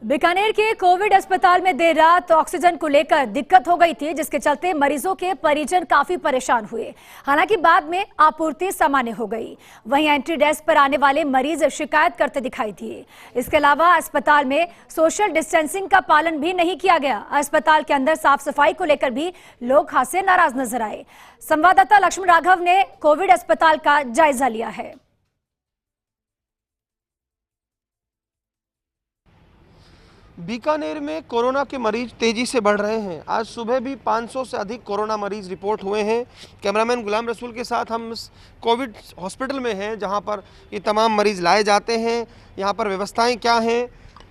बीकानेर के कोविड अस्पताल में देर रात ऑक्सीजन को लेकर दिक्कत हो गई थी, जिसके चलते मरीजों के परिजन काफी परेशान हुए। हालांकि बाद में आपूर्ति सामान्य हो गई। वहीं एंट्री डेस्क पर आने वाले मरीज शिकायत करते दिखाई दिए। इसके अलावा अस्पताल में सोशल डिस्टेंसिंग का पालन भी नहीं किया गया। अस्पताल के अंदर साफ सफाई को लेकर भी लोग खासे नाराज नजर आए। संवाददाता लक्ष्मण राघव ने कोविड अस्पताल का जायजा लिया है। बीकानेर में कोरोना के मरीज तेजी से बढ़ रहे हैं। आज सुबह भी 500 से अधिक कोरोना मरीज रिपोर्ट हुए हैं। कैमरामैन गुलाम रसूल के साथ हम इस कोविड हॉस्पिटल में हैं, जहां पर ये तमाम मरीज लाए जाते हैं। यहां पर व्यवस्थाएं क्या हैं,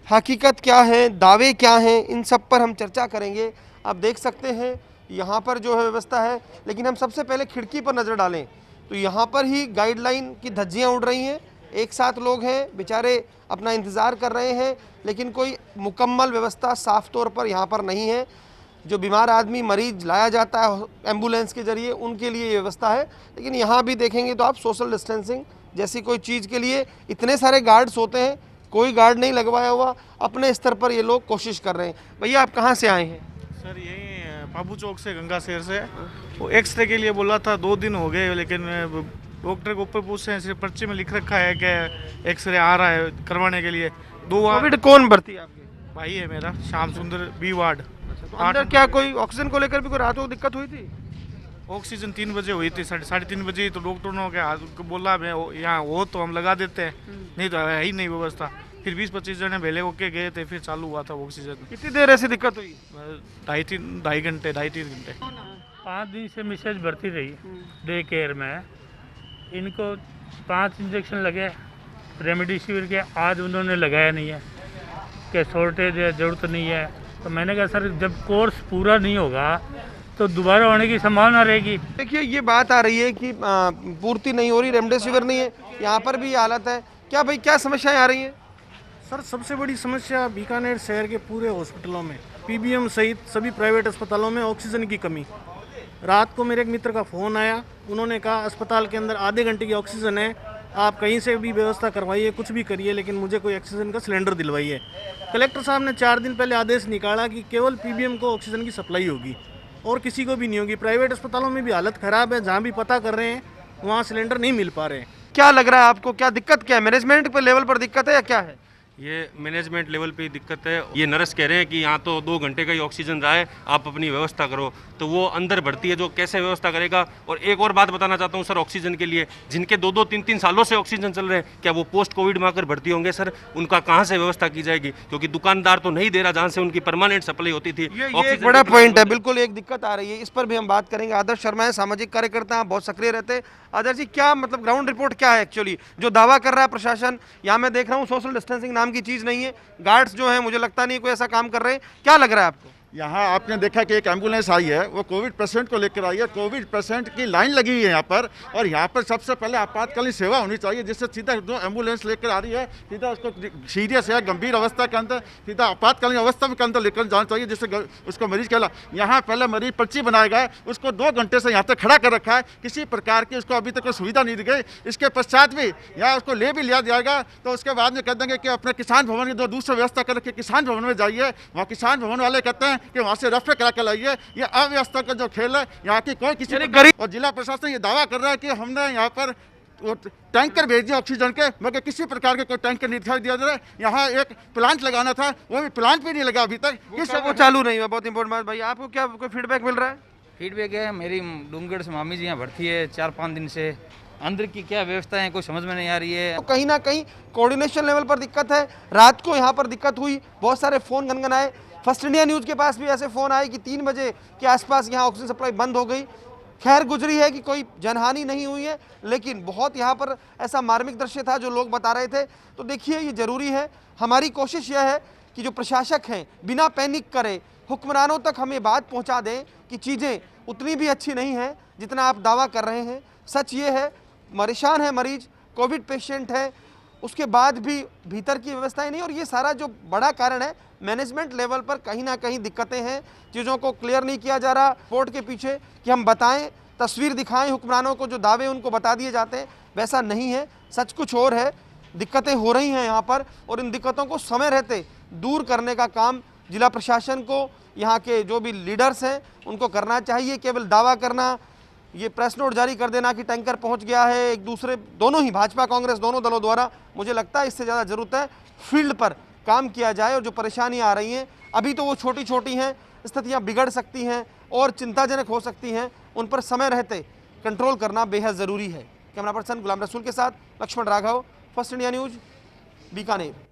हकीकत क्या है, दावे क्या हैं, इन सब पर हम चर्चा करेंगे। आप देख सकते हैं यहाँ पर जो है व्यवस्था है, लेकिन हम सबसे पहले खिड़की पर नज़र डालें तो यहाँ पर ही गाइडलाइन की धज्जियाँ उड़ रही हैं। एक साथ लोग हैं, बेचारे अपना इंतज़ार कर रहे हैं, लेकिन कोई मुकम्मल व्यवस्था साफ तौर पर यहाँ पर नहीं है। जो बीमार आदमी मरीज लाया जाता है एम्बुलेंस के ज़रिए, उनके लिए ये व्यवस्था है। लेकिन यहाँ भी देखेंगे तो आप सोशल डिस्टेंसिंग जैसी कोई चीज़ के लिए इतने सारे गार्ड्स होते हैं, कोई गार्ड नहीं लगवाया हुआ। अपने स्तर पर ये लोग कोशिश कर रहे हैं। भैया आप कहाँ से आए हैं? सर यही बाबू चौक से, गंगा शहर से। वो एक्सरे के लिए बोला था, 2 दिन हो गए, लेकिन डॉक्टर को ऊपर पूछते हैं, सिर्फ पर्चे में लिख रखा है कि एक्सरे आ रहा है करवाने के लिए। 2 कोविड कौन भर्ती है आपके? भाई है मेरा, श्याम सुंदर बी वार्ड। तो अंदर क्या कोई ऑक्सीजन को लेकर भी कोई रात को दिक्कत हुई थी? ऑक्सीजन 3 बजे हुई थी, 3:30 बजे। तो डॉक्टर ने बोला मैं यहाँ हो तो हम लगा देते हैं, नहीं तो है ही नहीं व्यवस्था। फिर 20-25 जने भेले होके गए थे, फिर चालू हुआ था ऑक्सीजन। कितनी देर ऐसी दिक्कत हुई? 2.5 घंटे 2.5-3 घंटे। 5 दिन से मिसेज भर्ती रही डे केयर में। इनको 5 इंजेक्शन लगे रेमडेसिविर के, आज उन्होंने लगाया नहीं है कि शॉर्टेज है, ज़रूरत नहीं है। तो मैंने कहा सर जब कोर्स पूरा नहीं होगा तो दोबारा होने की संभावना रहेगी। देखिए ये बात आ रही है कि पूर्ति नहीं हो रही, रेमडेसिविर नहीं है, यहाँ पर भी ये हालत है। क्या भाई, क्या समस्याएं आ रही हैं? सर सबसे बड़ी समस्या बीकानेर शहर के पूरे हॉस्पिटलों में, पीबीएम सहित सभी प्राइवेट अस्पतालों में ऑक्सीजन की कमी। रात को मेरे एक मित्र का फ़ोन आया, उन्होंने कहा अस्पताल के अंदर आधे घंटे की ऑक्सीजन है, आप कहीं से भी व्यवस्था करवाइए, कुछ भी करिए, लेकिन मुझे कोई ऑक्सीजन का सिलेंडर दिलवाइए। कलेक्टर साहब ने 4 दिन पहले आदेश निकाला कि केवल पीबीएम को ऑक्सीजन की सप्लाई होगी और किसी को भी नहीं होगी। प्राइवेट अस्पतालों में भी हालत ख़राब है, जहाँ भी पता कर रहे हैं वहाँ सिलेंडर नहीं मिल पा रहे हैं। क्या लग रहा है आपको, क्या दिक्कत क्या है? मैनेजमेंट पर लेवल पर दिक्कत है या क्या है? ये मैनेजमेंट लेवल पे दिक्कत है। ये नर्स कह रहे हैं कि यहाँ तो 2 घंटे का ही ऑक्सीजन रहा है, आप अपनी व्यवस्था करो। तो वो अंदर भर्ती है, जो कैसे व्यवस्था करेगा। और एक और बात बताना चाहता हूँ सर, ऑक्सीजन के लिए जिनके 2-2, 3-3 सालों से ऑक्सीजन चल रहे हैं, क्या वो पोस्ट कोविड में आकर भर्ती होंगे सर? उनका कहाँ से व्यवस्था की जाएगी? क्योंकि दुकानदार तो नहीं दे रहा जहाँ से उनकी परमानेंट सप्लाई होती थी। ये एक बड़ा पॉइंट है, बिल्कुल एक दिक्कत आ रही है, इस पर भी हम बात करेंगे। आदर्श शर्मा है, सामाजिक कार्यकर्ता हैं, बहुत सक्रिय रहते हैं। आदर्श जी, क्या मतलब ग्राउंड रिपोर्ट क्या है एक्चुअली जो दावा कर रहा है प्रशासन? यहाँ मैं देख रहा हूँ सोशल डिस्टेंसिंग नाम की चीज़ नहीं है, गार्ड्स जो हैं मुझे लगता नहीं कोई ऐसा काम कर रहे हैं। क्या लग रहा है आपको? यहाँ आपने देखा कि एक एम्बुलेंस आई है, वो कोविड पेशेंट को लेकर आई है। कोविड पेशेंट की लाइन लगी हुई है यहाँ पर, और यहाँ पर सबसे पहले आपातकालीन सेवा होनी चाहिए, जिससे सीधा जो एम्बुलेंस लेकर आ रही है सीधा उसको सीरियस है, गंभीर अवस्था के अंदर सीधा आपातकालीन अवस्था के अंदर लेकर जाना चाहिए, जिससे उसको मरीज कहला। यहाँ पहले मरीज पर्ची बनाया गया, उसको 2 घंटे से यहाँ तक खड़ा कर रखा है, किसी प्रकार की उसको अभी तक कोई सुविधा नहीं दी गई। इसके पश्चात भी यहाँ उसको ले भी लिया जाएगा तो उसके बाद में कह देंगे कि अपने किसान भवन की जो दूसरी व्यवस्था कर रखी, किसान भवन में जाइए। वहाँ किसान भवन वाले कहते हैं कि वहाँ से रेफर करा के लाइए। ये अव्यवस्था का जो खेल है, यहाँ की कोई किसी गरीब, और जिला प्रशासन ये दावा कर रहा है कि हमने यहाँ पर टैंकर भेज दिया ऑक्सीजन के, मगर किसी प्रकार के कोई टैंकर नहीं दिखाई दिया। यहाँ एक प्लांट लगाना था, वो भी प्लांट भी नहीं लगा अभी तक, वो चालू नहीं हुआ। बहुत इंपॉर्टेंट बात। भाई आपको क्या कोई फीडबैक मिल रहा है? फीडबैक है, मेरी डूंगढ़ से मामी जी यहाँ भर्ती है 4-5 दिन से। अंदर की क्या व्यवस्था है कोई समझ में नहीं आ रही है। तो कहीं ना कहीं कोऑर्डिनेशन लेवल पर दिक्कत है। रात को यहाँ पर दिक्कत हुई, बहुत सारे फ़ोन गनगनाए। फर्स्ट इंडिया न्यूज़ के पास भी ऐसे फ़ोन आए कि 3 बजे के आसपास यहाँ ऑक्सीजन सप्लाई बंद हो गई। खैर गुजरी है कि कोई जनहानि नहीं हुई है, लेकिन बहुत यहाँ पर ऐसा मार्मिक दृश्य था जो लोग बता रहे थे। तो देखिए ये ज़रूरी है, हमारी कोशिश यह है कि जो प्रशासक हैं बिना पैनिक करे हुक्मरानों तक हमें बात पहुँचा दें कि चीज़ें उतनी भी अच्छी नहीं हैं जितना आप दावा कर रहे हैं। सच ये है, परेशान है मरीज, कोविड पेशेंट है, उसके बाद भी भीतर की व्यवस्थाएं नहीं। और ये सारा जो बड़ा कारण है, मैनेजमेंट लेवल पर कहीं ना कहीं दिक्कतें हैं, चीज़ों को क्लियर नहीं किया जा रहा। रिपोर्ट के पीछे कि हम बताएं, तस्वीर दिखाएं हुक्मरानों को, जो दावे उनको बता दिए जाते हैं वैसा नहीं है, सच कुछ और है। दिक्कतें हो रही हैं यहाँ पर, और इन दिक्कतों को समय रहते दूर करने का काम जिला प्रशासन को, यहाँ के जो भी लीडर्स हैं उनको करना चाहिए। केवल दावा करना, ये प्रेस नोट जारी कर देना कि टैंकर पहुंच गया है, एक दूसरे दोनों ही भाजपा कांग्रेस दोनों दलों द्वारा, मुझे लगता है इससे ज़्यादा ज़रूरत है फील्ड पर काम किया जाए। और जो परेशानियां आ रही हैं अभी तो वो छोटी छोटी हैं, स्थितियां बिगड़ सकती हैं और चिंताजनक हो सकती हैं, उन पर समय रहते कंट्रोल करना बेहद ज़रूरी है। कैमरा पर्सन गुलाम रसूल के साथ Lakshman Raghav, First India News, Bikaner.